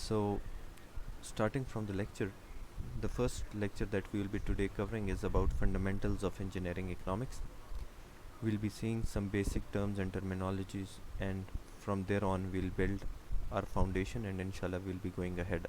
So, starting from the lecture, the first lecture that we will be today covering is about fundamentals of engineering economics. We'll be seeing some basic terms and terminologies, and from there on, we'll build our foundation, and inshallah, we'll be going ahead.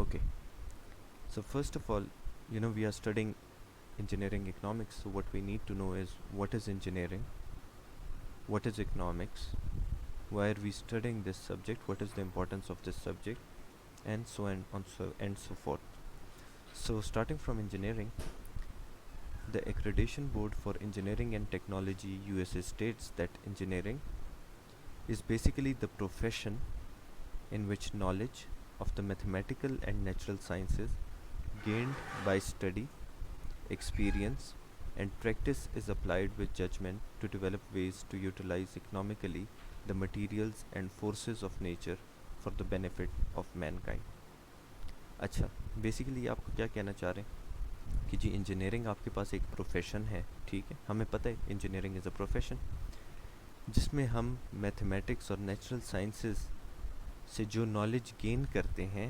Okay. So, first of all, we are studying engineering economics, so what we need to know is what is engineering, what is economics, why are we studying this subject, what is the importance of this subject, and so and so forth. So starting from engineering, the Accreditation Board for Engineering and Technology USA states that engineering is basically the profession in which knowledge of the mathematical and natural sciences gained by study, experience, and practice is applied with judgment to develop ways to utilize economically the materials and forces of nature for the benefit of mankind. اچھا basically آپ کو کیا کہنا چاہ رہے ہیں کہ جی engineering آپ کے پاس ایک پروفیشن ہے, ٹھیک ہے, ہمیں پتہ ہے انجینئرنگ از اے پروفیشن جس میں ہم میتھمیٹکس اور نیچرل سائنسز سے جو نالج گین کرتے ہیں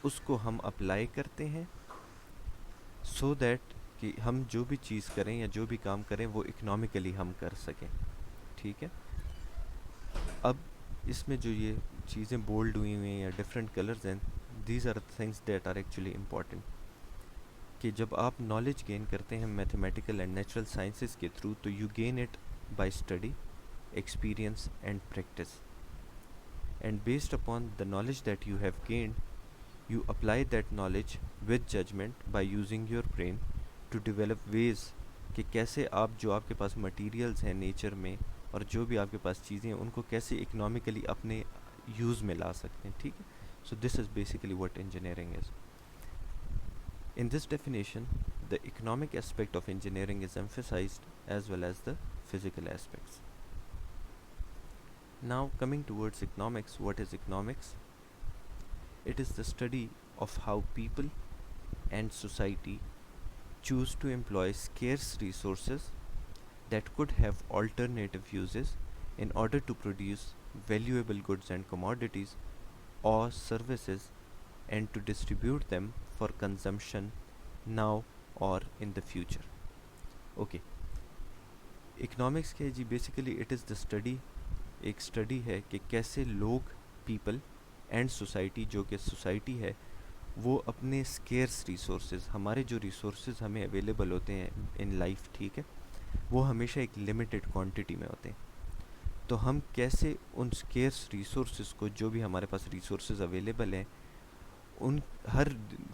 اس کو ہم اپلائی کرتے ہیں سو دیٹ کہ ہم جو بھی چیز کریں یا جو بھی کام کریں وہ اکنامکلی ہم کر سکیں, ٹھیک ہے. اب اس میں جو یہ چیزیں بولڈ ہوئی ہوئی ہیں یا ڈفرینٹ کلرز ہیں, these are things that are actually important, کہ جب آپ نالج گین کرتے ہیں میتھمیٹیکل اینڈ نیچرل سائنسز کے تھرو تو you gain it by study, experience and practice, and based upon the knowledge that you have gained you apply that knowledge with judgement by using your brain to develop ways کہ کیسے آپ جو آپ کے پاس materials ہیں nature میں اور جو بھی آپ کے پاس چیزیں ہیں ان کو کیسے اکنامکلی اپنے یوز میں لا سکتے ہیں, ٹھیک ہے. So this is basically what engineering is. In this definition, the economic aspect of engineering is emphasized as well as the physical aspects. Now coming towards economics, what is economics? It is the study of how people and society choose to employ scarce resources that could have alternative uses in order to produce valuable goods and commodities or services and to distribute them for consumption now or in the future. Okay. Economics کے جی basically it is the study, ایک study ہے کہ کیسے لوگ, people and society, جو کہ society ہے, وہ اپنے اسکیئرس ریسورسز, ہمارے جو ریسورسز ہمیں اویلیبل ہوتے ہیں ان لائف, ٹھیک ہے, وہ ہمیشہ ایک لمیٹڈ کوانٹٹی میں ہوتے ہیں, تو ہم کیسے ان اسکیئرس ریسورسز کو, جو بھی ہمارے پاس ریسورسز اویلیبل ہیں, ان ہر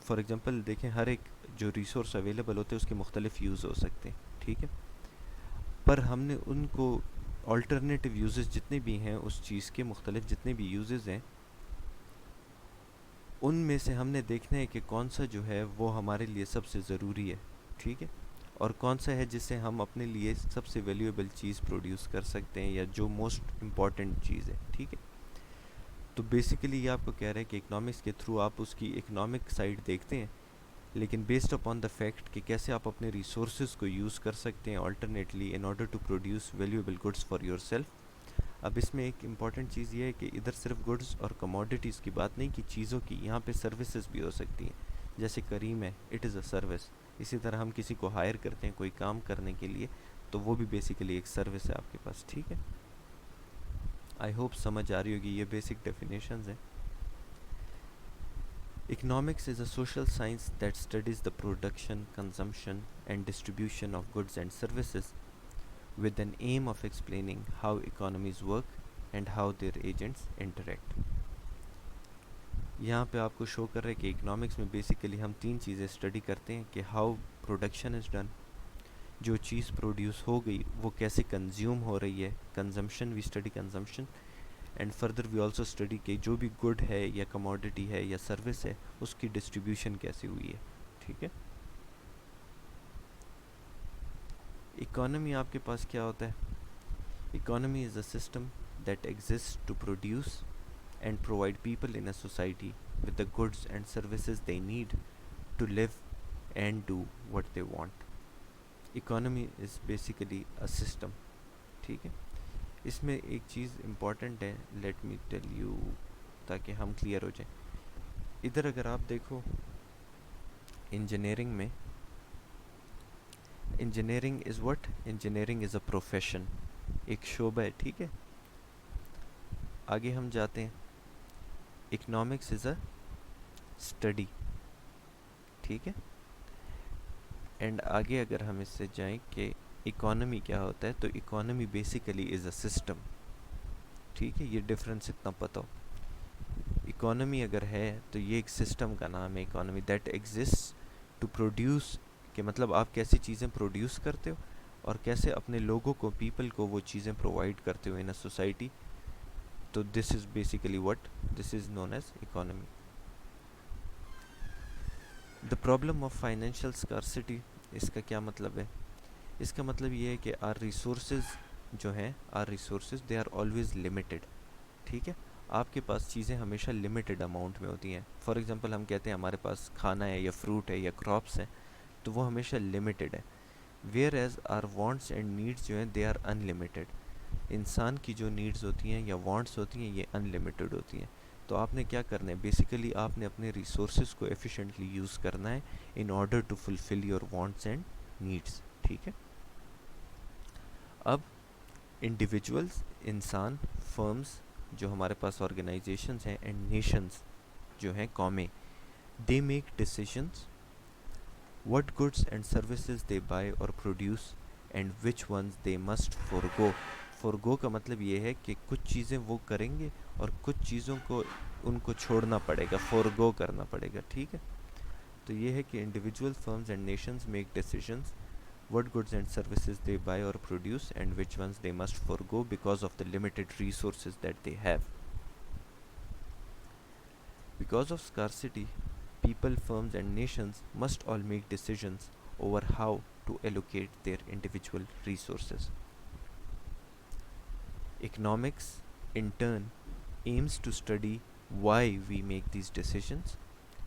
فار ایگزامپل دیکھیں ہر ایک جو ریسورس اویلیبل ہوتے ہیں اس کے مختلف یوز ہو سکتے ہیں, ٹھیک ہے, پر ہم نے ان کو آلٹرنیٹیو یوزز جتنے بھی ہیں اس چیز کے, مختلف جتنے بھی یوزز ہیں, ان میں سے ہم نے دیکھنا ہے کہ کون سا جو ہے وہ ہمارے لیے سب سے ضروری ہے, ٹھیک ہے, اور کون سا ہے جس سے ہم اپنے لیے سب سے ویلیویبل چیز پروڈیوس کر سکتے ہیں یا جو موسٹ امپورٹنٹ چیز ہے, ٹھیک ہے. تو بیسیکلی یہ آپ کو کہہ رہے ہیں کہ اکنامکس کے تھرو آپ اس کی اکنامک سائڈ دیکھتے ہیں, لیکن بیسڈ اپان دا فیکٹ کہ کیسے آپ اپنے ریسورسز کو یوز کر سکتے ہیں alternately in order to produce valuable goods for yourself. اب اس میں ایک امپورٹنٹ چیز یہ ہے کہ ادھر صرف گڈس اور کموڈیٹیز کی بات نہیں کی چیزوں کی, یہاں پہ سروسز بھی ہو سکتی ہیں, جیسے کریم ہے, اٹ از اے سروس. اسی طرح ہم کسی کو ہائر کرتے ہیں کوئی کام کرنے کے لیے, تو وہ بھی بیسیکلی ایک سروس ہے آپ کے پاس, ٹھیک ہے. آئی ہوپ سمجھ آ رہی ہوگی, یہ بیسک ڈیفینیشنز ہیں. Economics is a social science that studies the production, consumption, and distribution of goods and services with an aim of explaining how economies work and how their agents interact. یہاں پہ آپ کو شو کر رہے کہ economics میں basically ہم تین چیزیں اسٹڈی کرتے ہیں کہ ہاؤ پروڈکشن از ڈن, جو چیز پروڈیوس ہو گئی وہ کیسے کنزیوم ہو رہی ہے, consumption, we study consumption, and further we also study کہ جو بھی گڈ ہے یا کموڈٹی ہے یا سروس ہے اس کی ڈسٹریبیوشن کیسے ہوئی ہے, ٹھیک ہے. اکانومی آپ کے پاس کیا ہوتا ہے؟ Economy is a system that exist to produce and provide people in a society with the goods and services they need to live and do what they want. Economy is basically a system, ٹھیک ہے. اس میں ایک چیز important ہے, let me tell you, تاکہ ہم clear ہو جائیں. ادھر اگر آپ دیکھو انجینئرنگ میں، engineering is what? Engineering is a profession, ایک شعبہ ہے. ٹھیک ہے، آگے ہم جاتے ہیں. Economics is a study. ٹھیک ہے، اینڈ آگے اگر ہم اس سے جائیں کہ اکانومی کیا ہوتا ہے، تو economy basically is a system. ٹھیک ہے، یہ ڈفرینس اتنا پتہ ہو. اکانومی اگر ہے تو یہ ایک سسٹم کا نام ہے. Economy that exist to produce, کہ مطلب آپ کیسی چیزیں پروڈیوس کرتے ہو اور کیسے اپنے لوگوں کو، پیپل کو وہ چیزیں پرووائڈ کرتے ہو ان اے سوسائٹی. تو this is basically what this is known as economy. The problem of financial scarcity, اس کا کیا مطلب ہے؟ اس کا مطلب یہ ہے کہ آر ریسورسز جو ہیں، our resources they are always limited. ٹھیک ہے، آپ کے پاس چیزیں ہمیشہ لمیٹیڈ اماؤنٹ میں ہوتی ہیں. فار ایگزامپل ہم کہتے ہیں ہمارے پاس کھانا ہے یا فروٹ ہے یا کراپس ہیں، تو وہ ہمیشہ لمیٹیڈ ہے. Whereas our wants and needs جو ہیں دے آر ان لمیٹیڈ. انسان کی جو نیڈز ہوتی ہیں یا وانٹس ہوتی ہیں یہ ان لمیٹیڈ ہوتی ہیں. تو آپ نے کیا کرنا ہے؟ بیسیکلی آپ نے اپنے ریسورسز کو ایفیشینٹلی یوز کرنا ہے in order to fulfil your wants and needs. ٹھیک ہے، اب انڈیویجولز، انسان، فرمز جو ہمارے پاس آرگنائزیشنز ہیں، اینڈ نیشنز جو ہیں، قومیں، they make decisions what goods and services they buy or produce and which ones they must forgo. forgo کا مطلب یہ ہے کہ کچھ چیزیں وہ کریں گے اور کچھ چیزوں کو ان کو چھوڑنا پڑے گا، forgo کرنا پڑے گا. ٹھیک ہے، تو یہ ہے کہ individual firms and nations make decisions what goods and services they buy or produce and which ones they must forgo because of the limited resources that they have. Because of scarcity, people, firms, and nations must all make decisions over how to allocate their individual resources. Economics, in turn, aims to study why we make these decisions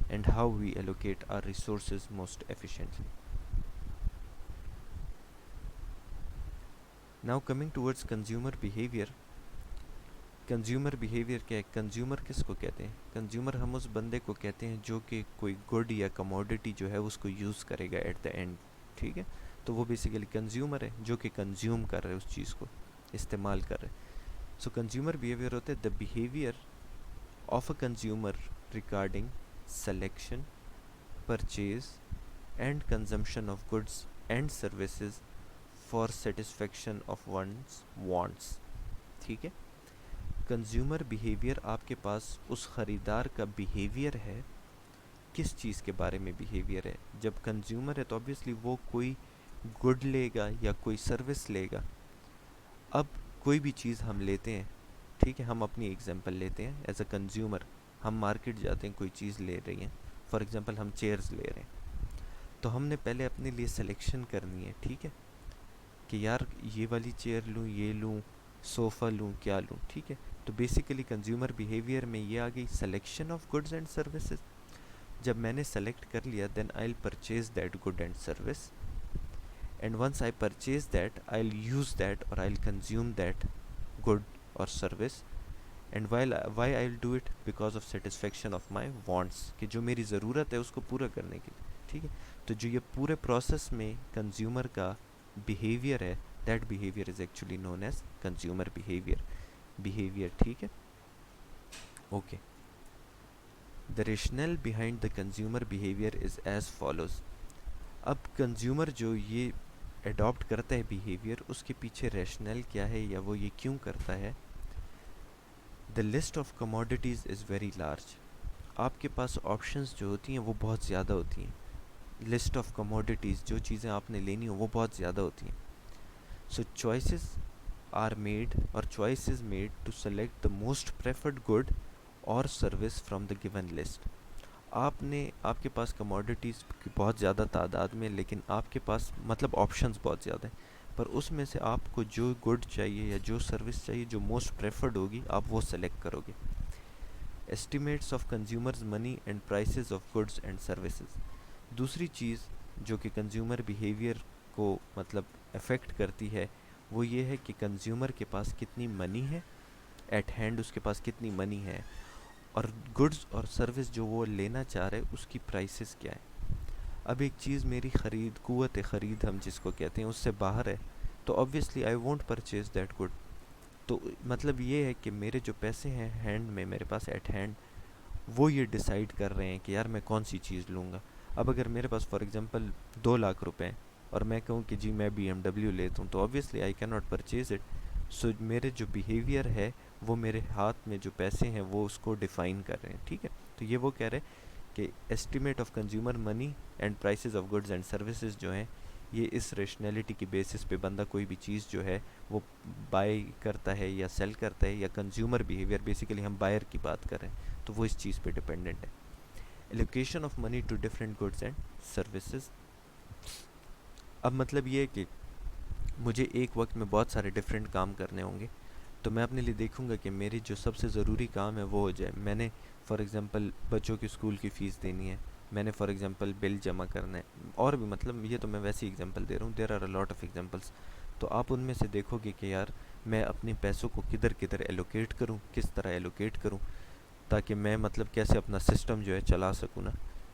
and how we allocate our resources most efficiently. Now coming towards consumer behavior. Consumer behaviour کیا ہے؟ Consumer کس کو کہتے ہیں؟ Consumer ہم اس بندے کو کہتے ہیں جو کہ کوئی گڈ یا کموڈٹی جو ہے اس کو یوز کرے گا ایٹ دا اینڈ. ٹھیک ہے، تو وہ بیسیکلی کنزیومر ہے جو کہ کنزیوم کر رہے اس چیز کو، استعمال کر رہے. سو کنزیومر بیہیویئر ہوتا ہے the behaviour of a consumer regarding selection, purchase and consumption of goods and services for satisfaction of one's wants. ٹھیک ہے، کنزیومر بیہیویئر آپ کے پاس اس خریدار کا بیہیویئر ہے. کس چیز کے بارے میں بیہیویئر ہے؟ جب کنزیومر ہے تو obviously وہ کوئی گڈ لے گا یا کوئی سروس لے گا. اب کوئی بھی چیز ہم لیتے ہیں، ٹھیک ہے، ہم اپنی ایگزامپل لیتے ہیں ایز اے کنزیومر. ہم مارکیٹ جاتے ہیں، کوئی چیز لے رہی ہیں، فار ایگزامپل ہم چیئرز لے رہے ہیں، تو ہم نے پہلے اپنے لیے سلیکشن کرنی ہے. ٹھیک ہے، کہ یار یہ والی چیئر لوں، یہ لوں، صوفہ لوں، کیا لوں. ٹھیک ہے، تو بیسیکلی کنزیومر بیہیویئر میں یہ آ گئی selection of goods and services. جب میں نے سلیکٹ کر لیا then I will purchase that good and service, and once I purchase that I will use that or I will consume that good or service. And why I will do it? Because of satisfaction of my wants, کہ جو میری ضرورت ہے اس کو پورا کرنے کے لیے. ٹھیک ہے، تو جو یہ پورے پروسیس میں کنزیومر کا بیہیویئر ہے، that behaviour is actually known as consumer behaviour. ٹھیک ہے، okay. The rational behind the consumer behaviour is as follows. اب کنزیومر جو یہ اڈاپٹ کرتا ہے بیہیویئر، اس کے پیچھے ریشنل کیا ہے یا وہ یہ کیوں کرتا ہے؟ The list of commodities is very large. آپ کے پاس آپشنز جو ہوتی ہیں وہ بہت زیادہ ہوتی ہیں. لسٹ آف کموڈیٹیز، جو چیزیں آپ نے لینی ہوں وہ بہت زیادہ ہوتی ہیں. So choices are made or choice is made to select the most preferred good or service from the given list. آپ کے پاس کموڈیٹیز کی بہت زیادہ تعداد میں، لیکن آپ کے پاس مطلب آپشنز بہت زیادہ ہیں، پر اس میں سے آپ کو جو گڈ چاہیے یا جو سروس چاہیے جو موسٹ پریفرڈ ہوگی آپ وہ سلیکٹ کرو گے. Estimates of consumers money and prices of goods and services. دوسری چیز جو کہ کنزیومر بیہیویئر کو مطلب افیکٹ کرتی ہے وہ یہ ہے کہ کنزیومر کے پاس کتنی منی ہے ایٹ ہینڈ، اس کے پاس کتنی منی ہے، اور گڈس اور سروس جو وہ لینا چاہ رہے اس کی پرائسز کیا ہے. اب ایک چیز میری خرید قوت خرید ہم جس کو کہتے ہیں اس سے باہر ہے تو obviously I won't purchase that good. تو مطلب یہ ہے کہ میرے جو پیسے ہیں ہینڈ میں میرے پاس ایٹ ہینڈ وہ یہ ڈیسائیڈ کر رہے ہیں کہ یار میں کون سی چیز لوں گا. اب اگر میرے پاس فار ایگزامپل 2 لاکھ روپے ہیں اور میں کہوں کہ جی میں بی ایم ڈبلیو لیتا ہوں تو obviously I cannot purchase it. سو میرے جو بیہیویئر ہے وہ میرے ہاتھ میں جو پیسے ہیں وہ اس کو ڈیفائن کر رہے ہیں. ٹھیک ہے, تو یہ وہ کہہ رہے ہیں کہ estimate of consumer money and prices of goods and services جو ہیں یہ اس ریشنیلٹی کی بیسس پہ بندہ کوئی بھی چیز جو ہے وہ بائی کرتا ہے یا سیل کرتا ہے, یا کنزیومر بیہیویئر بیسیکلی ہم بائر کی بات کر رہے ہیں تو وہ اس چیز پہ ڈپینڈنٹ ہے. Allocation of money to different goods and services. اب مطلب یہ ہے کہ مجھے ایک وقت میں بہت سارے ڈفرینٹ کام کرنے ہوں گے تو میں اپنے لیے دیکھوں گا کہ میری جو سب سے ضروری کام ہے وہ ہو جائے. میں نے فار ایگزامپل بچوں کی اسکول کی فیس دینی ہے, میں نے فار ایگزامپل بل جمع کرنا ہے, اور بھی مطلب یہ تو میں ویسی ایگزامپل دے رہا ہوں, there are a lot of examples. تو آپ ان میں سے دیکھو گے کہ یار میں اپنے پیسوں کو کدھر کدھر ایلوکیٹ کروں, کس طرح ایلوکیٹ کروں تاکہ میں مطلب کیسے اپنا سسٹم جو ہے چلا سکوں نا.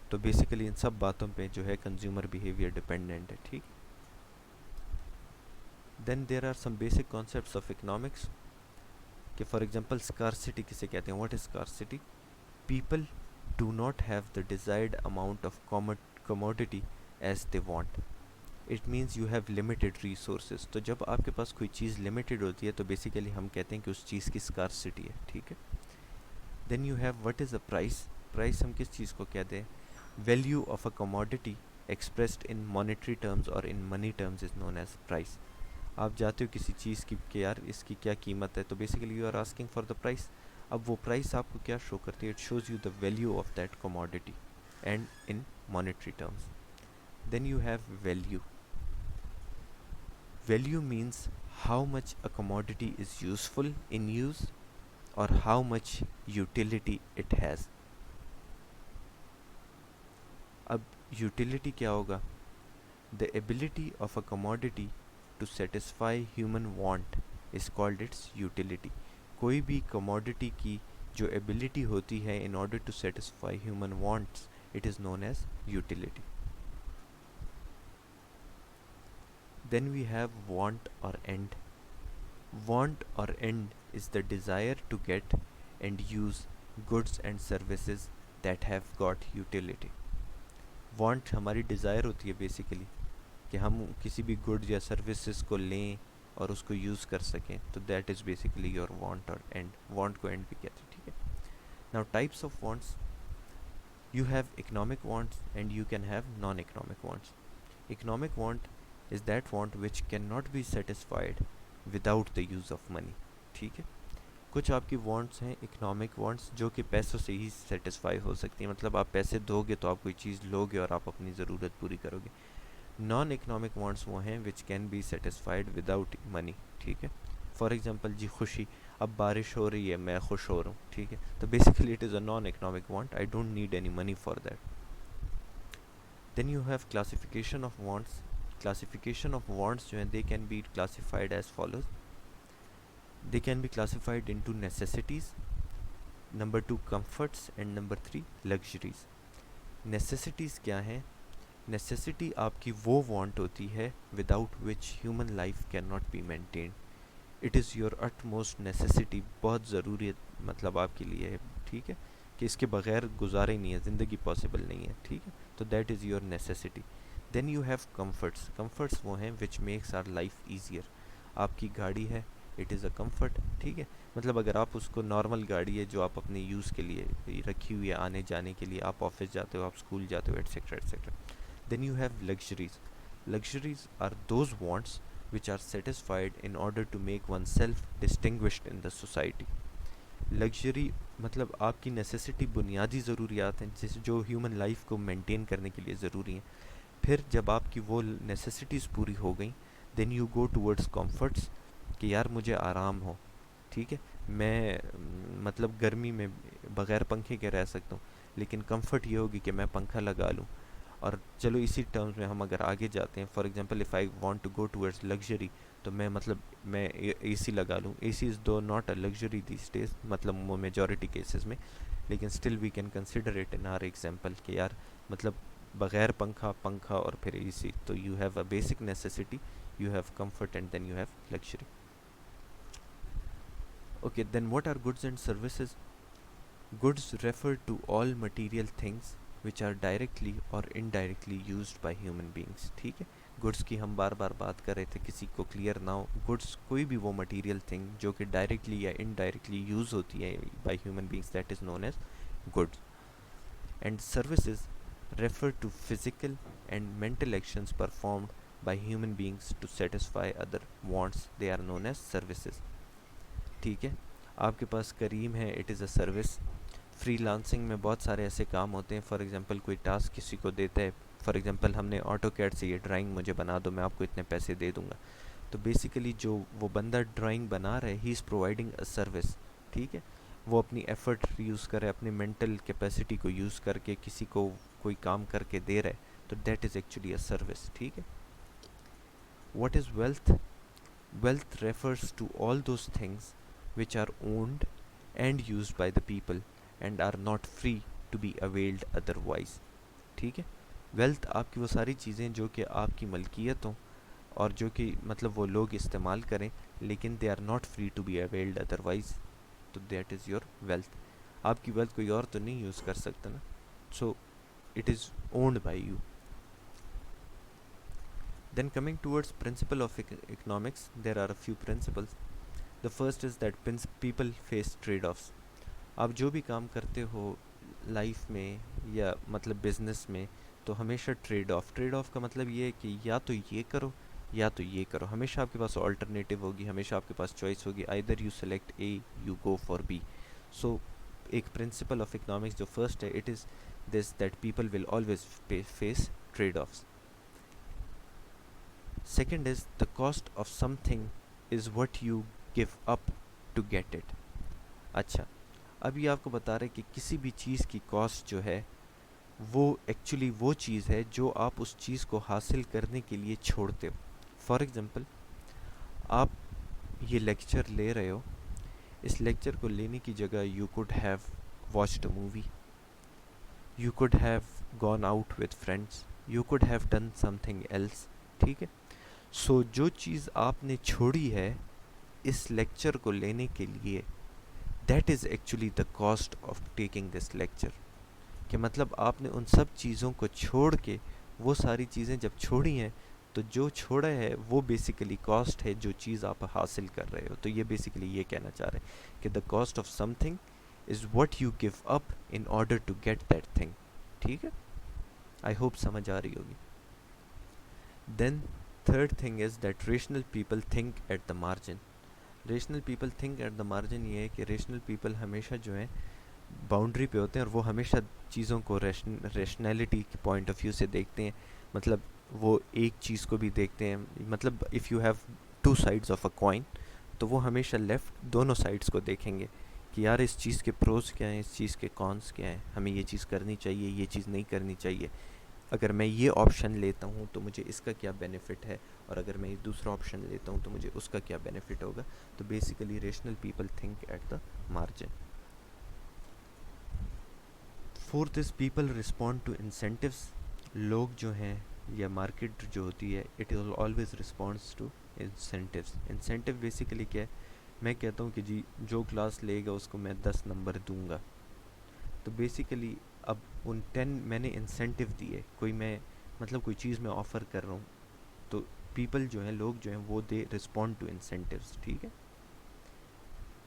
تو بیسیکلی ان سب باتوں پہ جو ہے کنزیومر بیہیویئر ڈپینڈنٹ ہے. ٹھیک. Then there are some basic concepts of economics کہ فار ایگزامپل اسکارسٹی کسے کہتے ہیں. What is scarcity? People do not have the desired amount of commodity as they want. It means you have limited resources. تو جب آپ کے پاس کوئی چیز لمیٹیڈ ہوتی ہے تو بیسیکلی ہم کہتے ہیں کہ اس چیز کی اسکارسٹی ہے. ٹھیک ہے. Then you have what is a price. Price ہم کس چیز کو کہتے ہیں؟ Value of a commodity expressed in monetary terms اور in money terms is known as price. آپ جاتے ہو کسی چیز کی کہ یار اس کی کیا قیمت ہے تو basically you are asking for the price. اب وہ پرائس آپ کو کیا شو کرتی ہے؟ It shows you the value of that commodity and in monetary terms. Then you have value. Value means how much a commodity is useful in use اور how much utility it has. اب utility کیا ہوگا؟ The ability of a commodity to satisfy human want is called its utility. کوئی بھی commodity کی جو ability ہوتی ہے in order to satisfy human wants, it is known as utility. Then we have want or end. Want or end is the desire to get and use goods and services that have got utility. Want ہماری desire ہوتی ہے basically کہ ہم کسی بھی good یا services کو لیں اور اس کو یوز کر سکیں, تو that is basically your want اور اینڈ. وانٹ کو اینڈ بھی کہتے ہیں. ٹھیک ہے. Now types of wants. You have economic wants and you can have non economic wants. Economic want is that want which can not be satisfied without the use of money. ٹھیک ہے. کچھ آپ کی وانٹس ہیں economic wants جو کہ پیسوں سے ہی سیٹسفائی ہو سکتی ہیں, مطلب آپ پیسے دو گے تو آپ کوئی چیز لو گے اور آپ اپنی ضرورت پوری کرو گے. نان اکنامک وانٹس وہ ہیں which can be satisfied without money. ٹھیک ہے. فار ایگزامپل جی خوشی, اب بارش ہو رہی ہے میں خوش ہو رہا ہوں. ٹھیک ہے. تو basically it is a non economic want, I don't need any money for that. Then you have classification of wants. Classification of wants جو ہیں they can be classified as follows. They can be classified into necessities, number 2 comforts and number 3 luxuries. Necessities کیا ہیں؟ Necessity آپ کی وہ want ہوتی ہے without which human life can not be maintained. It is your it most necessity, بہت ضروریت مطلب آپ کے لیے ہے. ٹھیک ہے, کہ اس کے بغیر گزارا ہی نہیں ہے, زندگی پاسبل نہیں ہے. ٹھیک ہے, تو that is your necessity. Then you have comforts. Comforts وہ ہیں which makes our life easier. آپ کی گاڑی ہے, اٹ از اے کمفرٹ. ٹھیک ہے, مطلب اگر آپ اس کو نارمل گاڑی ہے جو آپ اپنے یوز کے لیے رکھی ہوئی ہے آنے جانے کے لیے, آپ آفس جاتے ہو, آپ اسکول جاتے ہو, etcetera etcetera. Then you have luxuries. Luxuries are those wants which are satisfied in order to make oneself distinguished in the society. Luxury مطلب آپ کی نیسیسٹی بنیادی ضروریات ہیں جس جو ہیومن لائف کو مینٹین کرنے کے لیے ضروری ہیں. پھر جب آپ کی وہ نیسیسٹیز پوری ہو گئیں then you go towards comforts کہ یار مجھے آرام ہو. ٹھیک ہے, میں مطلب گرمی میں بغیر پنکھے کے رہ سکتا ہوں, لیکن کمفرٹ یہ ہوگی کہ میں پنکھا لگا لوں. اور چلو اسی ٹرمز میں ہم اگر آگے جاتے ہیں, for example if I want to go towards luxury تو میں مطلب میں اے سی لگا لوں. A C is though not a luxury these days, مطلب میجورٹی کیسز میں لیکن still we can consider it in our example کہ یار مطلب بغیر پنکھا اور پھر اے سی، تو you have a basic necessity, you have comfort and then you have luxury. Okay, then what are goods and services? Goods refer to all material things which are directly or indirectly used by human beings. ٹھیک ہے، goods کی ہم بار بار بات کر رہے تھے، کسی کو کلیئر نہ ہو، گڈس کوئی بھی وہ مٹیریل تھنگ جو کہ ڈائریکٹلی یا انڈائریکٹلی یوز ہوتی ہے by human beings, that is known as goods. And services refer to physical and mental actions performed by human beings to satisfy other wants. They are known as services. ٹھیک ہے، آپ کے پاس کریم ہے، it is a service. Free lancing میں بہت سارے ایسے کام ہوتے ہیں، فار ایگزامپل کوئی ٹاسک کسی کو دیتا ہے، فار ایگزامپل ہم نے آٹو کیڈ سے یہ ڈرائنگ مجھے بنا دو، میں آپ کو اتنے پیسے دے دوں گا. تو بیسیکلی جو وہ بندہ ڈرائنگ بنا رہا ہے، ہی از پرووائڈنگ اے سروس. ٹھیک ہے، وہ اپنی ایفرٹ یوز کرے، اپنی مینٹل کیپیسٹی کو یوز کر کے کسی کو کوئی کام کر کے دے رہا ہے، تو that is actually a service. ٹھیک ہے. What is wealth? Wealth refers to all those things which are owned and used by the people and are not free to be availed otherwise. ٹھیک ہے، ویلتھ آپ کی وہ ساری چیزیں جو کہ آپ کی ملکیت ہوں اور جو کہ مطلب وہ لوگ استعمال کریں لیکن they are not free to be availed otherwise, تو دیٹ از یور ویلتھ. آپ کی ویلتھ کوئی اور تو نہیں یوز کر سکتا نا، سو it is owned by you. Then coming towards principle of economics, there are a few principles. The first is that people face trade-offs. آپ جو بھی کام کرتے ہو لائف میں یا مطلب بزنس میں، تو ہمیشہ ٹریڈ آف کا مطلب یہ ہے کہ یا تو یہ کرو یا تو یہ کرو. ہمیشہ آپ کے پاس آلٹرنیٹیو ہوگی، ہمیشہ آپ کے پاس چوائس ہوگی، either you select A, you go for B. So ایک پرنسپل آف اکنامکس جو فرسٹ ہے، it is this that people will always face trade offs. Second is the cost of something is what you give up to get it. اچھا، اب یہ آپ کو بتا رہے کہ کسی بھی چیز کی کاسٹ جو ہے وہ ایکچولی وہ چیز ہے جو آپ اس چیز کو حاصل کرنے کے لیے چھوڑتے ہو. فار ایگزامپل آپ یہ لیکچر لے رہے ہو، اس لیکچر کو لینے کی جگہ you could have watched a movie, you could have gone out with friends, you could have done something else. ٹھیک ہے، سو جو چیز آپ نے چھوڑی ہے اس لیکچر کو لینے کے لیے، that is actually the cost of taking this lecture. کہ مطلب آپ نے ان سب چیزوں کو چھوڑ کے، وہ ساری چیزیں جب چھوڑی ہیں تو جو چھوڑا ہے وہ بیسیکلی کاسٹ ہے جو چیز آپ حاصل کر رہے ہو. تو یہ بیسیکلی یہ کہنا چاہ رہے ہیں کہ the cost of something is what you give up in order to get that thing. ٹھیک ہے، آئی ہوپ سمجھ آ رہی ہوگی. Then third thing is that rational people think at the margin. Rational people think at the margin یہ ہے کہ rational people ہمیشہ جو ہیں باؤنڈری پہ ہوتے ہیں اور وہ ہمیشہ چیزوں کو ریشنلٹی کے پوائنٹ آف ویو سے دیکھتے ہیں. مطلب وہ ایک چیز کو بھی دیکھتے ہیں، مطلب if you have two sides of a coin, تو وہ ہمیشہ لیفٹ دونوں سائڈس کو دیکھیں گے کہ یار اس چیز کے پروز کیا ہیں، اس چیز کے کونس کیا ہیں، ہمیں یہ چیز کرنی چاہیے، یہ چیز نہیں کرنی چاہیے. اگر میں یہ آپشن لیتا ہوں تو مجھے اس کا کیا بینیفٹ ہے، اور اگر میں دوسرا آپشن لیتا ہوں تو مجھے اس کا کیا بینیفٹ ہوگا. تو basically rational people think at the margin. Fourth is people respond to incentives. لوگ جو ہیں یا مارکیٹ جو ہوتی ہے، it will always responds to incentives. Incentive basically کیا ہے؟ میں کہتا ہوں کہ جی جو کلاس لے گا اس کو میں 10 نمبر دوں گا، تو بیسیکلی اب ان 10 میں نے انسینٹیو دیے، کوئی میں مطلب کوئی چیز میں آفر کر رہا ہوں، تو پیپل جو ہیں، لوگ جو ہیں، وہ دے رسپونڈ ٹو انسینٹیوز. ٹھیک ہے،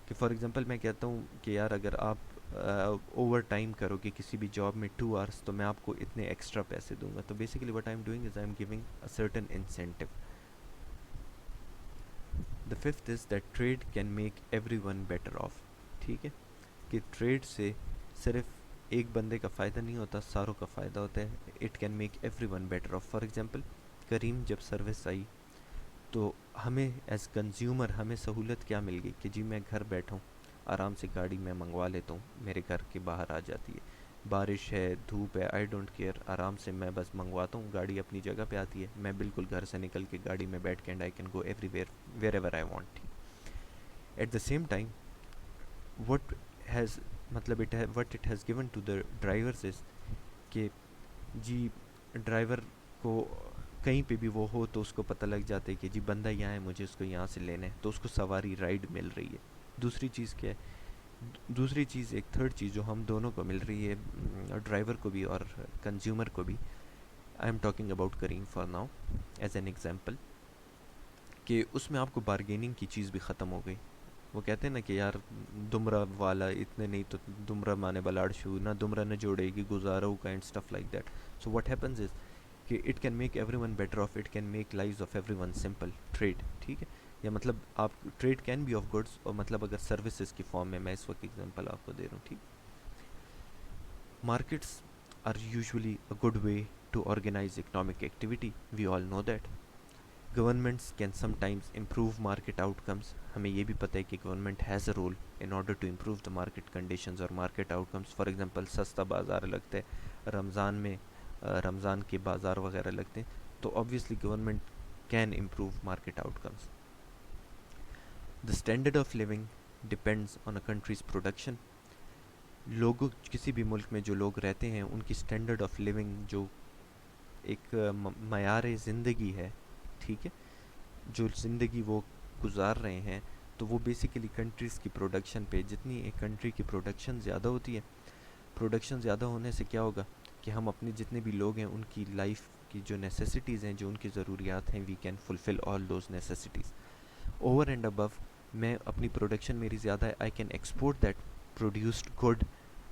کہ فار ایگزامپل میں کہتا ہوں کہ یار اگر آپ اوور ٹائم کرو گے کسی بھی جاب میں 2 hours تو میں آپ کو اتنے ایکسٹرا پیسے دوں گا. تو basically what I am doing is I am giving a certain incentive. The fifth is that trade can make every one better off. ٹھیک ہے، کہ ٹریڈ سے صرف ایک بندے کا فائدہ نہیں ہوتا، ساروں کا فائدہ ہوتا ہے. It can make every one better off. For example Careem جب سروس آئی تو ہمیں ایز کنزیومر ہمیں سہولت کیا مل گئی کہ جی میں گھر بیٹھا ہوں، آرام سے گاڑی میں منگوا لیتا ہوں، میرے گھر کے باہر آ جاتی ہے. بارش ہے، دھوپ ہے، آئی ڈونٹ کیئر، آرام سے میں بس منگواتا ہوں، گاڑی اپنی جگہ پہ آتی ہے، میں بالکل گھر سے نکل کے گاڑی میں بیٹھ کے and I can go everywhere wherever I want. At the same time what has مطلب what it has given to the drivers is کہ جی ڈرائیور کو کہیں پہ بھی وہ ہو تو اس کو پتہ لگ جاتا ہے کہ جی بندہ یہاں ہے، مجھے اس کو یہاں سے لینا ہے، تو اس کو سواری رائڈ مل رہی ہے. دوسری چیز کیا ہے؟ دوسری چیز، ایک تھرڈ چیز جو ہم دونوں کو مل رہی ہے، ڈرائیور کو بھی اور کنزیومر کو بھی. I am talking about cream for now as an example, کہ اس میں آپ کو بارگیننگ کی چیز بھی ختم ہو گئی. وہ کہتے ہیں نا کہ یار دمرا والا اتنے نہیں تو دمرا مانے بلاڑ شو نہ دمرا نہ جوڑے گی گزارو کا and stuff like that. So what happens is کہ it can make every one better off, it can make lives of every one simple. Trade, ٹھیک ہے، یا مطلب آپ trade can be of goods, اور مطلب اگر سروسز کی فارم میں اس وقت ایگزامپل آپ کو دے رہا ہوں. ٹھیک، markets are usually a good way to organise economic activity, we all know that. Governments can sometimes improve market outcomes, ہمیں یہ بھی پتہ ہے کہ government has a role in order to improve the market conditions اور market outcomes. For example سستا بازار لگتا ہے رمضان میں، رمضان کے بازار وغیرہ لگتے ہیں، تو obviously government can improve market outcomes. The standard of living depends on a country's production. لوگوں، کسی بھی ملک میں جو لوگ رہتے ہیں ان کی اسٹینڈرڈ آف لیونگ، جو ایک معیار زندگی ہے، ٹھیک ہے، جو زندگی وہ گزار رہے ہیں، تو وہ بیسیکلی کنٹریز کی پروڈکشن پہ. جتنی ایک کنٹری کی پروڈکشن زیادہ ہوتی ہے، پروڈکشن زیادہ ہونے سے کیا ہوگا کہ ہم اپنے جتنے بھی لوگ ہیں ان کی لائف کی جو نیسیسٹیز ہیں، جو ان کی ضروریات ہیں، we can fulfil all those necessities. Over and above میں اپنی پروڈکشن میری زیادہ ہے، I can export that produced good,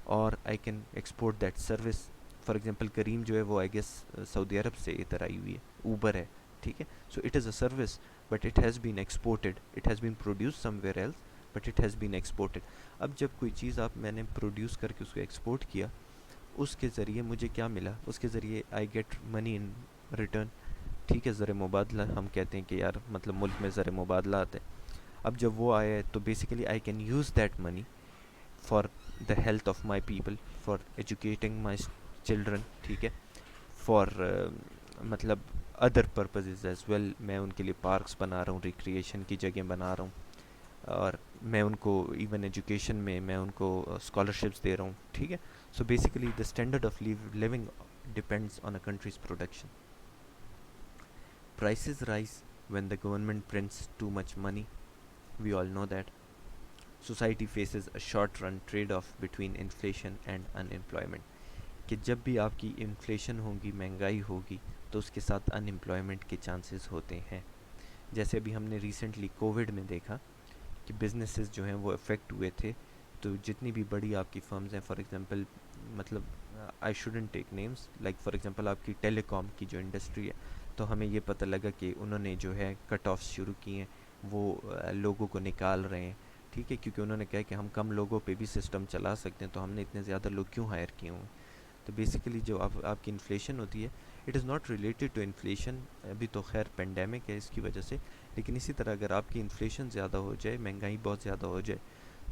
اور I can export that service. For example Careem جو ہے وہ آئی گیس سعودی عرب سے ادھر آئی ہوئی ہے، اوبر ہے، ٹھیک ہے. So it is a service but it has been exported, it has been produce somewhere else but it has been exported. اب جب کوئی چیز میں نے پروڈیوس کر کے اس کو ایکسپورٹ کیا، اس کے ذریعے مجھے کیا ملا؟ اس کے ذریعے I get money in return, ٹھیک ہے، زر مبادلہ ہم کہتے ہیں کہ یار مطلب ملک میں زر مبادلہ آتے ہیں. اب جب وہ آیا ہے تو basically I can use that money for the health of my people, for educating my children, ٹھیک ہے، فار مطلب ادر پرپزز ایز ویل. میں ان کے لیے پارکس بنا رہا ہوں، ریکریشن کی جگہ بنا رہا ہوں، اور میں ان کو ایون ایجوکیشن میں ان کو اسکالرشپس دے رہا ہوں، ٹھیک ہے. So basically the standard of living depends on a country's production. Prices rise when the government prints too much money. We all know that. Society faces a short-run trade-off between inflation and unemployment. کہ جب بھی آپ کی inflation ہوگی، مہنگائی ہوگی، تو اس کے ساتھ ان امپلائمنٹ کے چانسز ہوتے ہیں. جیسے ابھی ہم نے ریسنٹلی کووڈ میں دیکھا کہ بزنسز جو ہیں وہ افیکٹ ہوئے تھے. تو جتنی بھی بڑی آپ کی فرمز ہیں، فار ایگزامپل مطلب I shouldn't take names, like for example آپ کی ٹیلی کام کی جو انڈسٹری ہے، تو ہمیں یہ پتہ لگا کہ انہوں نے جو ہے کٹ آفس شروع کیے ہیں، وہ لوگوں کو نکال رہے ہیں، ٹھیک ہے، کیونکہ انہوں نے کہا کہ ہم کم لوگوں پہ بھی سسٹم چلا سکتے ہیں، تو ہم نے اتنے زیادہ لوگ کیوں ہائر کیے ہوئے. تو بیسیکلی جو آپ کی انفلیشن ہوتی ہے، it is not related to inflation. ابھی تو خیر پینڈیمک ہے اس کی وجہ سے، لیکن اسی طرح اگر آپ کی انفلیشن زیادہ ہو جائے، مہنگائی بہت زیادہ ہو جائے،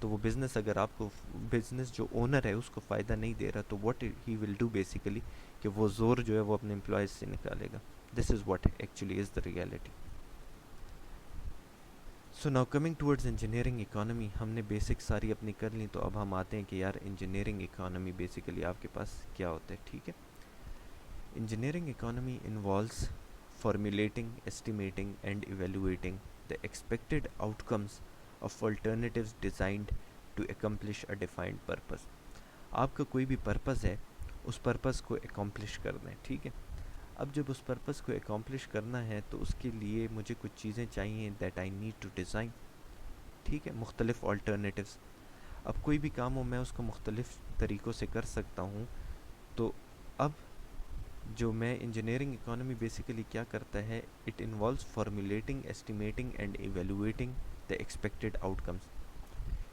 تو وہ بزنس، اگر آپ کو بزنس جو اونر ہے اس کو فائدہ نہیں دے رہا، تو what he will do basically کہ وہ زور جو ہے وہ اپنے امپلائیز سے نکالے گا. This is what actually is the reality. So now coming towards engineering economy, ہم نے بیسک ساری اپنی کر لیں، تو اب ہم آتے ہیں کہ یار انجینئرنگ اکانومی بیسیکلی آپ کے پاس کیا ہوتا ہے، ٹھیک ہے. Engineering economy involves formulating, estimating and evaluating the expected outcomes of alternatives designed to accomplish a defined purpose. آپ کا کوئی بھی پرپز ہے، اس پرپز کو اکمپلش کرنا ہے، ٹھیک ہے. اب جب اس پرپز کو اکمپلش کرنا ہے تو اس کے لیے مجھے کچھ چیزیں چاہیے that I need to design, ٹھیک ہے، مختلف آلٹرنیٹیوز. اب کوئی بھی کام ہو میں اس کو مختلف طریقوں سے کر سکتا ہوں. تو اب جو میں انجینئرنگ اکانومی بیسیکلی کیا کرتا ہے، it involves formulating, estimating and evaluating the expected out comes.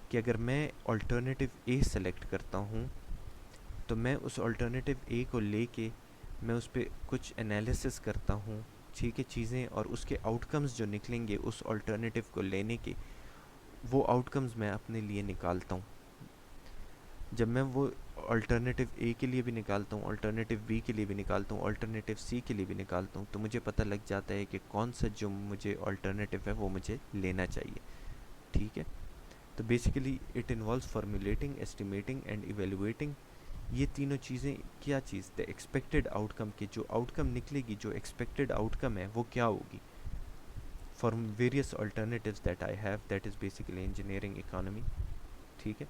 کہ اگر میں آلٹرنیٹیو اے سلیکٹ کرتا ہوں، تو میں اس آلٹرنیٹیو اے کو لے کے میں اس پہ کچھ انالیسس کرتا ہوں، ٹھیک ہے، چیزیں، اور اس کے آؤٹ کمز جو نکلیں گے اس آلٹرنیٹیو کو لینے کے، وہ آؤٹ کمز میں اپنے لیے نکالتا ہوں. جب میں وہ الٹرنیٹیو اے کے لیے بھی نکالتا ہوں، الٹرنیٹیو بی کے لیے بھی نکالتا ہوں، الٹرنیٹیو سی کے لیے بھی نکالتا ہوں، تو مجھے پتہ لگ جاتا ہے کہ کون سا جو مجھے الٹرنیٹیو ہے وہ مجھے لینا چاہیے، ٹھیک ہے. تو basically it involves formulating, estimating and evaluating. یہ تینوں چیزیں کیا چیز؟ دا ایکسپیکٹڈ آؤٹ کم، کہ جو آؤٹ کم نکلے گی، جو ایکسپیکٹڈ آؤٹ کم ہے وہ کیا ہوگی. From various alternatives that I have, that is basically engineering economy. ٹھیک ہے.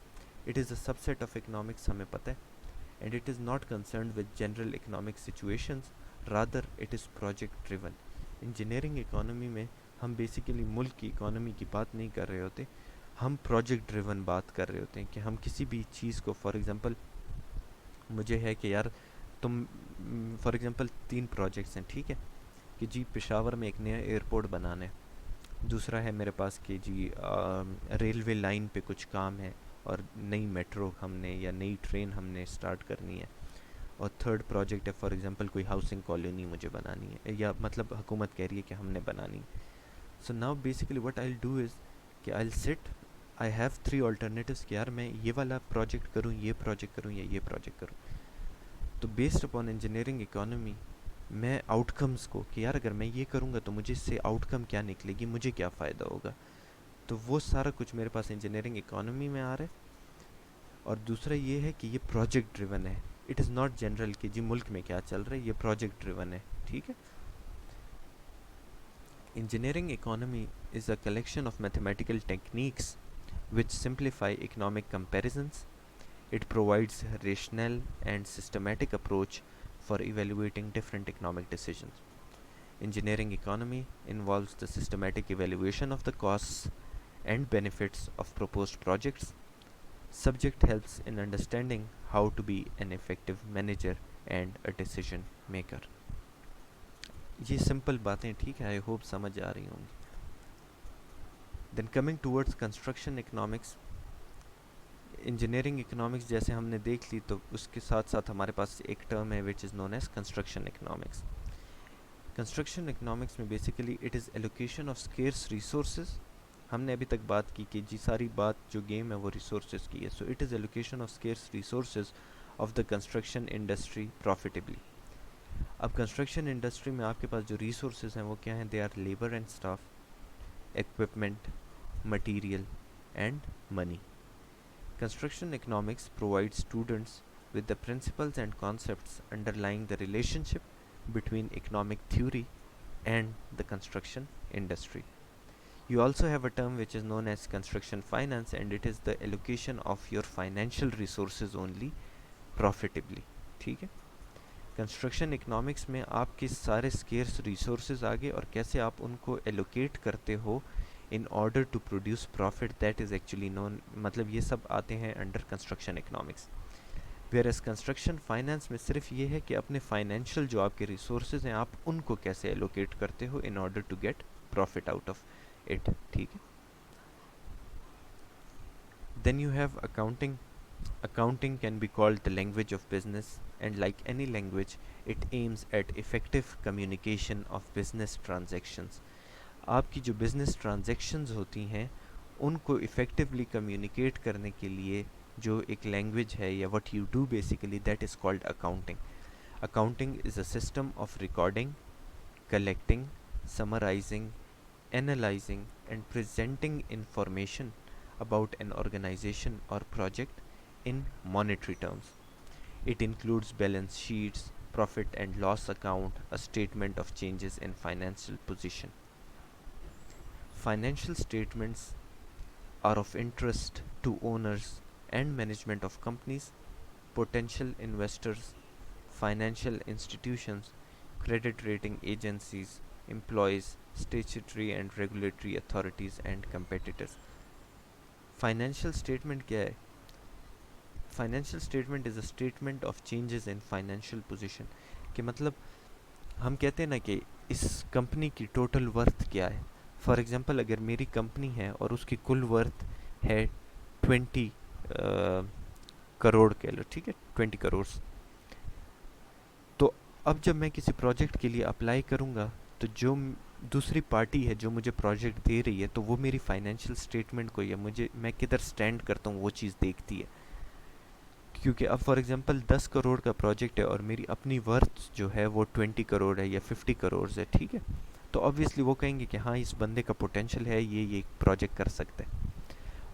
It is a subset of economics، ہمیں پتہ ہے. And it is not concerned with general economic situations, rather it is project driven. Engineering economy میں ہم basically ملک کی economy کی بات نہیں کر رہے ہوتے، ہم پروجیکٹ ڈریون بات کر رہے ہوتے ہیں. کہ ہم کسی بھی چیز کو، فار ایگزامپل مجھے ہے کہ یار تم، فار ایگزامپل 3 پروجیکٹس ہیں، ٹھیک ہے، کہ جی پشاور میں ایک نیا ایئرپورٹ بنانا ہے. دوسرا ہے میرے پاس کہ جی ریلوے لائن پہ کچھ کام ہے اور نئی میٹرو ہم نے یا نئی ٹرین ہم نے اسٹارٹ کرنی ہے. اور تھرڈ پروجیکٹ ہے فار ایگزامپل کوئی ہاؤسنگ کالونی مجھے بنانی ہے، یا مطلب حکومت کہہ رہی ہے کہ ہم نے بنانی ہے. So now basically what I do is کہ آئی سٹ، آئی ہیو 3 alternatives کہ یار میں یہ والا پروجیکٹ کروں، یہ پروجیکٹ کروں، یا یہ پروجیکٹ کروں. تو بیسڈ اپون انجینئرنگ اکانومی میں آؤٹ کمز کو، کہ یار اگر میں یہ کروں گا تو مجھے اس سے آؤٹ کم کیا نکلے گی، مجھے کیا فائدہ ہوگا، تو وہ سارا کچھ میرے پاس انجینئرنگ اکانومی میں آ رہا ہے. اور دوسرا یہ ہے کہ یہ پروجیکٹ ڈریون ہے. اٹ از ناٹ جنرل کہ جی ملک میں کیا چل رہا ہے، یہ پروجیکٹ ڈریون ہے. ٹھیک ہے. Engineering economy is a collection of mathematical techniques which simplify economic comparisons. It provides a rational and systematic approach for evaluating different economic decisions. Engineering economy involves the systematic evaluation of the costs and benefits of proposed projects. Subject helps in understanding how to be an effective manager and a decision maker. یہ simple باتیں، ٹھیک ہے، I hope سمجھ آ رہی ہوں گی. Then coming towards construction economics. Engineering economics جیسے ہم نے دیکھ لی، تو اس کے ساتھ ساتھ ہمارے پاس ایک ٹرم ہے which is known as construction economics. Construction economics میں basically it is allocation of scarce resources. ہم نے ابھی تک بات کی کہ جی ساری بات جو گیم ہے وہ ریسورسز کی ہے. So it is allocation of scarce resources of the construction industry profitably. اب کنسٹرکشن انڈسٹری میں آپ کے پاس جو ریسورسز ہیں وہ کیا ہیں؟ They are labour and staff, equipment, material, and money. Construction economics provides students with the principles and concepts underlying the relationship between economic theory and the construction industry. You also have a term which is known as construction finance, and it is the allocation of your financial resources only profitably. ٹھیک ہے. Construction economics میں آپ کے سارے اسکیئرس resources آگے اور کیسے آپ ان کو ایلوکیٹ کرتے ہو in order to produce profit, that is actually known, مطلب یہ سب آتے ہیں under construction economics. Whereas construction finance میں صرف یہ ہے کہ اپنے فائنینشیل جو آپ کے ریسورسز ہیں آپ ان کو کیسے ایلوکیٹ کرتے ہو in order to get profit out of it. ٹھیک ہے. Then you have accounting. Accounting can be called the language of business, and like any language, it aims at effective communication of business transactions. آپ کی جو business transactions ہوتی ہیں ان کو effectively communicate کرنے کے لیے جو ایک لینگویج ہے یا what you do basically, that is called accounting. Accounting is a system of recording, collecting, summarizing, analyzing and presenting information about an organization or project in monetary terms. It includes balance sheets, profit and loss account, a statement of changes in financial position. Financial statements are of interest to owners and management of companies, potential investors, financial institutions, credit rating agencies, employees, statutory and regulatory authorities and competitors. Financial statement کیا ہے؟ Financial statement is a statement of changes in financial position. کہ مطلب ہم کہتے ہیں نا کہ اس company کی ٹوٹل ورتھ کیا ہے. فار ایگزامپل اگر میری کمپنی ہے اور اس کی کل ورتھ ہے 20 کروڑ کہہ لو، ٹھیک ہے، 20 کروڑس. تو اب جب میں کسی پروجیکٹ کے لیے اپلائی کروں گا تو جو دوسری پارٹی ہے جو مجھے پروجیکٹ دے رہی ہے تو وہ میری فائنینشیل اسٹیٹمنٹ کو یا مجھے میں کدھر سٹینڈ کرتا ہوں وہ چیز دیکھتی ہے. کیونکہ اب فار ایگزامپل 10 کروڑ کا پروجیکٹ ہے اور میری اپنی ورتھ جو ہے وہ 20 کروڑ ہے یا 50 کروڑ ہے، ٹھیک ہے، تو obviously وہ کہیں گے کہ ہاں اس بندے کا پوٹینشیل ہے، یہ پروجیکٹ کر سکتا ہے.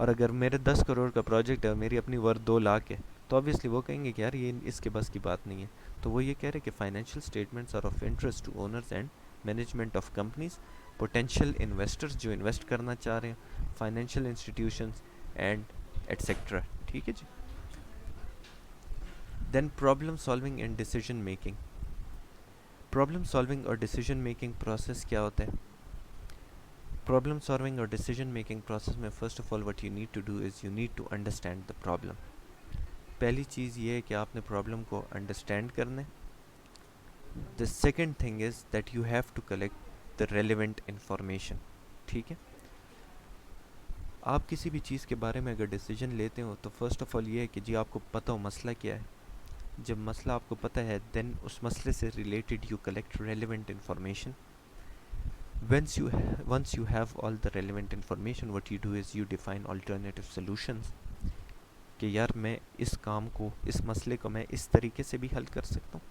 اور اگر میرے 10 کروڑ کا پروجیکٹ ہے اور میری اپنی ورتھ 2 لاکھ ہے تو obviously وہ کہیں گے کہ یار یہ اس کے بس کی بات نہیں ہے. تو وہ یہ کہہ رہے کہ financial statements are of interest to owners and management of companies, potential investors جو انویسٹ کرنا چاہ رہے ہیں, فائنینشیل انسٹیٹیوشنز اینڈ ایٹسیکٹرا. ٹھیک ہے جی. Then problem solving and decision making. Problem solving اور ڈیسیجن میکنگ پروسیس کیا ہوتا ہے؟ پرابلم سالونگ اور ڈیسیجن میکنگ پروسیس میں first of all what you need to do is you need to understand the problem. پہلی چیز یہ ہے کہ آپ نے پرابلم کو انڈرسٹینڈ کرنا ہے. The second thing is that you have to collect the relevant information. ٹھیک ہے. آپ کسی بھی چیز کے بارے میں اگر ڈیسیجن لیتے ہو تو فرسٹ آف آل یہ ہے کہ جی آپ کو پتہ ہو مسئلہ کیا ہے. جب مسئلہ آپ کو پتہ ہے دین اس مسئلے سے related you collect relevant information. once you have all the relevant information, what you do is you define alternative solutions. کہ یار میں اس کام کو, اس مسئلے کو میں اس طریقے سے بھی حل کر سکتا ہوں,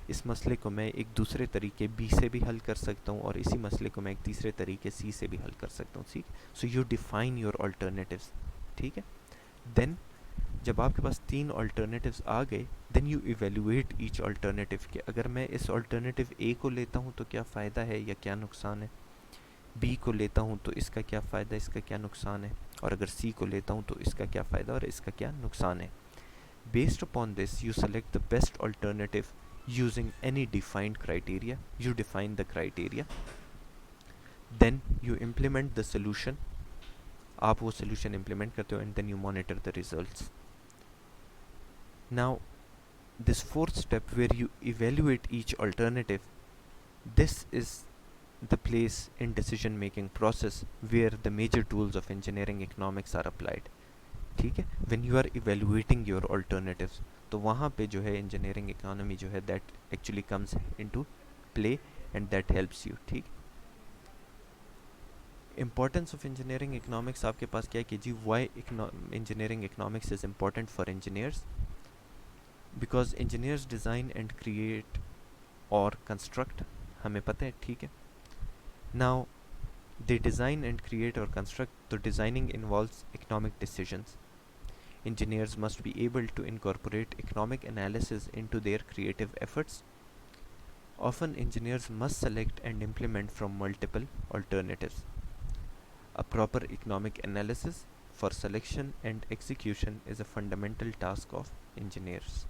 اس مسئلے کو میں ایک دوسرے طریقے بی سے بھی حل کر سکتا ہوں, اور اسی مسئلے کو میں ایک تیسرے طریقے سی سے بھی حل کر سکتا ہوں. ٹھیک. So you define your alternatives. ٹھیک ہے. دین جب آپ کے پاس 3 آلٹرنیٹیوز آ گئے then you evaluate each alternative کہ اگر میں اس آلٹرنیٹیو اے کو لیتا ہوں تو کیا فائدہ ہے یا کیا نقصان ہے, بی کو لیتا ہوں تو اس کا کیا فائدہ, اس کا کیا نقصان ہے, اور اگر سی کو لیتا ہوں تو اس کا کیا فائدہ اور اس کا کیا نقصان ہے. Based upon this you select the best alternative using any defined criteria. You define the criteria, then you implement the solution. آپ وہ سولوشن امپلیمنٹ کرتے ہو and then you monitor the results. Now, this fourth step where you evaluate each alternative, this is the place in decision making process where the major tools of engineering economics are applied. ٹھیک ہے. when you are evaluating your alternatives تو وہاں پہ جو ہے engineering economy جو ہے that actually comes into play and that helps you. ٹھیک. امپورٹنس آف انجینئرنگ اکنامکس آپ کے پاس کیا ہے کہ جی why engineering economics is important for engineers. Because engineers design and create اور کنسٹرکٹ, ہمیں پتہ ہے. ٹھیک ہے. Now they design and create اور کنسٹرکٹ, تو designing involves economic decisions. Engineers must be able to incorporate economic analysis into their creative efforts. Often engineers must select and implement from multiple alternatives. A proper economic analysis for selection and execution is a fundamental task of engineers.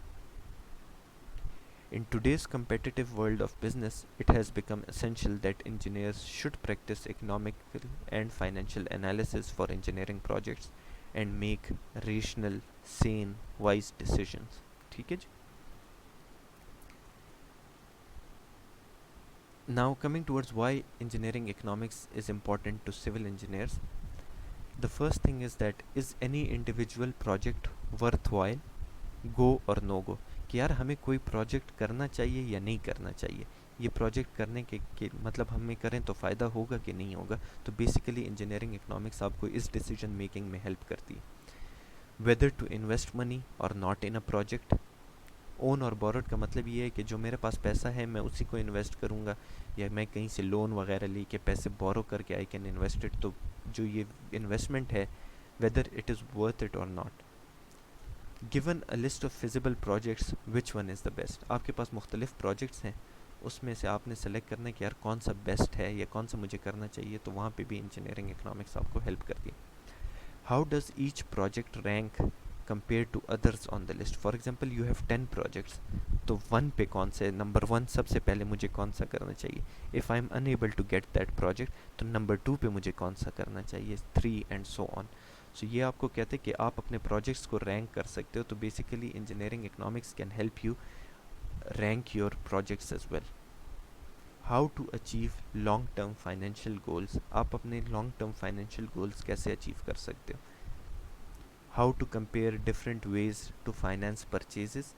In today's competitive world of business, it has become essential that engineers should practice economical and financial analysis for engineering projects and make rational, sane, wise decisions. ٹھیک ہے جی. Now coming towards why engineering economics is important to civil engineers. The first thing is that is any individual project worthwhile, go or no go. کہ یار ہمیں کوئی project کرنا چاہیے یا نہیں کرنا چاہیے, یہ پروجیکٹ کرنے کے مطلب ہمیں کریں تو فائدہ ہوگا کہ نہیں ہوگا. تو بیسیکلی انجینئرنگ اکنامکس آپ کو اس ڈیسیجن میکنگ میں ہیلپ کرتی ہے. ویدر ٹو انویسٹ منی اور ناٹ ان اے پروجیکٹ. اون اور بوروڈ کا مطلب یہ ہے کہ جو میرے پاس پیسہ ہے میں اسی کو انویسٹ کروں گا, یا میں کہیں سے لون وغیرہ لے کے پیسے بورو کر کے آئی کین انویسٹ اٹ. تو جو یہ انویسٹمنٹ ہے whether it is worth it or not. Given a list of feasible projects which one is the best. آپ کے پاس مختلف پروجیکٹس ہیں, اس میں سے آپ نے سلیکٹ کرنا ہے کہ یار کون سا بیسٹ ہے یا کون سا مجھے کرنا چاہیے. تو وہاں پہ بھی انجینئرنگ اکنامکس آپ کو ہیلپ کرتی ہے. How does each project rank compare to others on the list. For example you have 10 projects, تو 1 پہ کون سے نمبر 1 سب سے پہلے مجھے کون سا کرنا چاہیے. If I am unable to get that project تو نمبر 2 پہ مجھے کون سا کرنا چاہیے, 3 اینڈ سو آن. سو یہ آپ کو کہتے ہیں کہ آپ اپنے پروجیکٹس کو رینک کر سکتے ہو. تو basically engineering economics can help you rank your projects as well. How to achieve long term financial goals. آپ اپنے لانگ ٹرم فائنینشیل گولس کیسے اچیو کر سکتے ہو. How to compare different ways to finance purchases.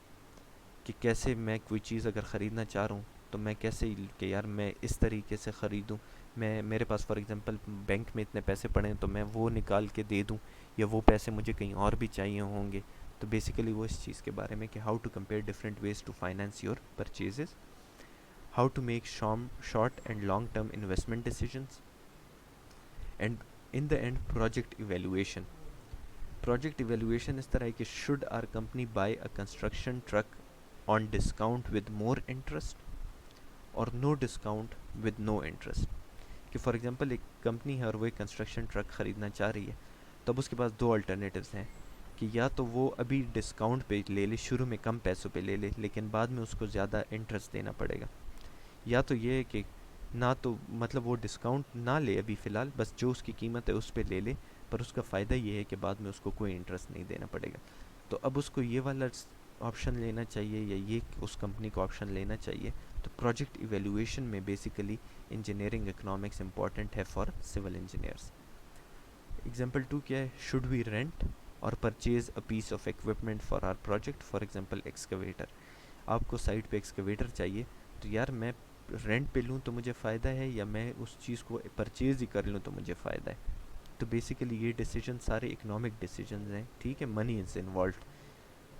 کہ کیسے میں کوئی چیز اگر خریدنا چاہ رہا ہوں تو میں کیسے کہ یار میں اس طریقے سے خریدوں. میں میرے پاس فار ایگزامپل بینک میں اتنے پیسے پڑے ہیں تو میں وہ نکال کے دے دوں, یا وہ پیسے مجھے کہیں اور بھی چاہیے ہوں گے. تو بیسیکلی وہ اس چیز کے بارے میں کہ how to compare different ways to finance your purchases. How to make short and long term investment decisions. And in the end project evaluation. Project evaluation اس طرح ہے کہ should our company buy a construction truck on discount with more interest or no discount with no interest. کہ for example ایک company ہے اور وہ ایک کنسٹرکشن ٹرک خریدنا چاہ رہی ہے, تو اب اس کے پاس دو الٹرنیٹیوز ہیں کہ یا تو وہ ابھی ڈسکاؤنٹ پہ لے لے, شروع میں کم پیسوں پہ لے لے لیکن بعد میں اس کو زیادہ انٹرسٹ دینا پڑے گا, یا تو یہ ہے کہ نہ تو مطلب وہ ڈسکاؤنٹ نہ لے ابھی فی الحال, بس جو اس کی قیمت ہے اس پہ لے لے, پر اس کا فائدہ یہ ہے کہ بعد میں اس کو کوئی انٹرسٹ نہیں دینا پڑے گا. تو اب اس کو یہ والا آپشن لینا چاہیے یا یہ اس کمپنی کو آپشن لینا چاہیے. تو پروجیکٹ ایویلویشن میں بیسیکلی انجینئرنگ اکنامکس امپورٹنٹ ہے فار سول انجینئرس. ایگزامپل 2 کیا ہے, should we rent or purchase a piece of equipment for our project, for example excavator. آپ کو سائٹ پہ ایکسکویٹر چاہیے, تو یار میں رینٹ پہ لوں تو مجھے فائدہ ہے یا میں اس چیز کو پرچیز ہی کر لوں تو مجھے فائدہ ہے. تو بیسیکلی یہ ڈیسیجن سارے اکنامک ڈیسیجنز ہیں, ٹھیک ہے, منی از انوالوڈ,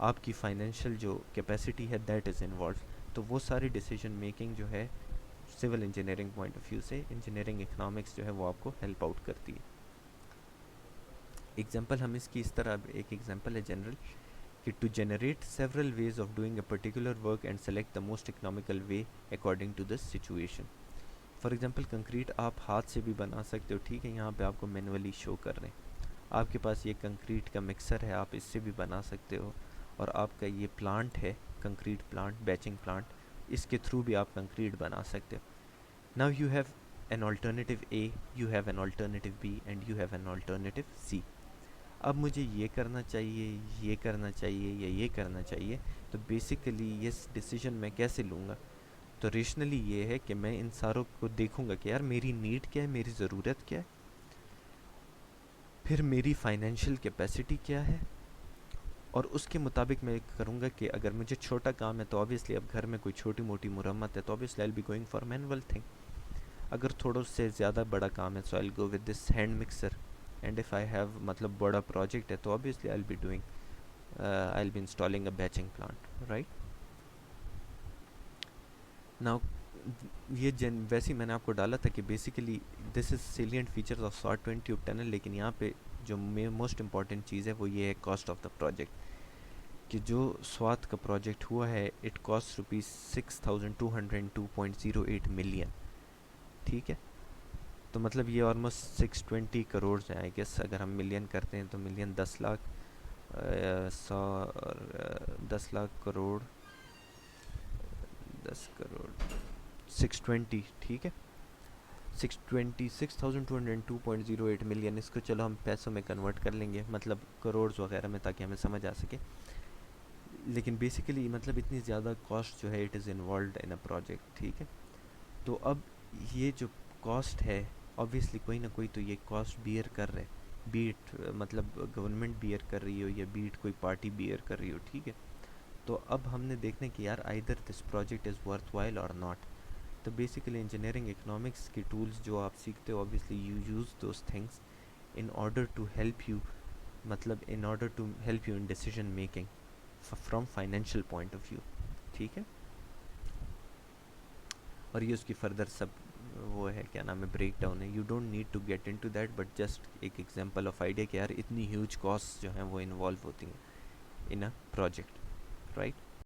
آپ کی فائنینشیل جو کیپیسٹی ہے دیٹ از انوالوڈ. تو وہ ساری ڈیسیجن میکنگ جو ہے civil engineering point of view سے انجینئرنگ اکنامکس جو ہے وہ آپ کو ہیلپ آؤٹ کرتی ہے. ایگزامپل ہم اس کی اس طرح, ایک ایگزامپل ہے جنرل کہ to generate several ways of doing a particular work and select the most economical way according to the situation. For example concrete آپ ہاتھ سے بھی بنا سکتے ہو, ٹھیک ہے, یہاں پہ آپ کو مینولی شو کر رہے ہیں. آپ کے پاس یہ کنکریٹ کا مکسر ہے, آپ اس سے بھی بنا سکتے ہو, اور آپ کا یہ پلانٹ ہے کنکریٹ پلانٹ, بیچنگ پلانٹ, اس کے تھرو بھی آپ کنکریٹ بنا سکتے ہو. Now you have an alternative A, you have an alternative B and you have an alternative C. اب مجھے یہ کرنا چاہیے, یہ کرنا چاہیے یا یہ کرنا چاہیے, تو بیسیکلی یہ ڈیسیجن میں کیسے لوں گا؟ تو ریشنلی یہ ہے کہ میں ان ساروں کو دیکھوں گا کہ یار میری نیڈ کیا ہے, میری ضرورت کیا ہے, پھر میری فائنینشیل کیپیسٹی کیا ہے, اور اس کے مطابق میں کروں گا کہ اگر مجھے چھوٹا کام ہے تو آبویسلی اب گھر میں کوئی چھوٹی موٹی مرمت ہے تو obviously I will be going for manual thing. اگر تھوڑا سے زیادہ بڑا کام ہے so I will go with this hand mixer, and if I have مطلب بڑا پروجیکٹ ہے تو obviously I will be doing I will be installing a batching plant, right. Now یہ ویسے ہی میں نے آپ کو ڈالا تھا کہ basically this is salient features of ساٹ ٹوین ٹیوب ٹنل, لیکن یہاں پہ جو موسٹ امپورٹنٹ چیز ہے وہ یہ ہے کاسٹ آف دا پروجیکٹ. کہ جو سوات کا پروجیکٹ ہوا ہے اٹ کاسٹ روپیز 6202.08 ملین, ٹھیک ہے. تو مطلب یہ آلموسٹ 620 کروڑ ہیں آئی گیس, اگر ہم ملین کرتے ہیں تو ملین 10 لاکھ, 10 لاکھ کروڑ, 10 کروڑ 620, ٹھیک ہے, 6202.08 ملین. اس کو چلو ہم پیسوں میں کنورٹ کر لیں گے, مطلب کروڑز وغیرہ میں, تاکہ ہمیں سمجھ آ سکے. لیکن بیسیکلی مطلب اتنی زیادہ کاسٹ جو ہے it is involved in a project, ٹھیک ہے. تو اب یہ جو کاسٹ ہے آبویسلی کوئی نہ کوئی تو یہ کاسٹ بیئر کر رہے, بیٹ مطلب گورنمنٹ بیئر کر رہی ہو یا بیٹ کوئی پارٹی بیئر کر رہی ہو, ٹھیک ہے. تو اب ہم نے دیکھنا کہ یار either this project is worth while or not. تو بیسیکلی انجینئرنگ اکنامکس کی ٹولز جو آپ سیکھتے ہو obviously you use those things in order to help you, مطلب in order to help you in decision making from financial point of view, ٹھیک ہے. اور یہ اس کی فردر سب وہ ہے, کیا نام ہے, بریک ڈاؤن ہے. You don't need to get into that, but just ایک ایگزامپل آف آئیڈیا کہ یار اتنی ہیوج کاسٹ جو ہیں وہ انوالو ہوتی ہیں ان اے پروجیکٹ, رائٹ.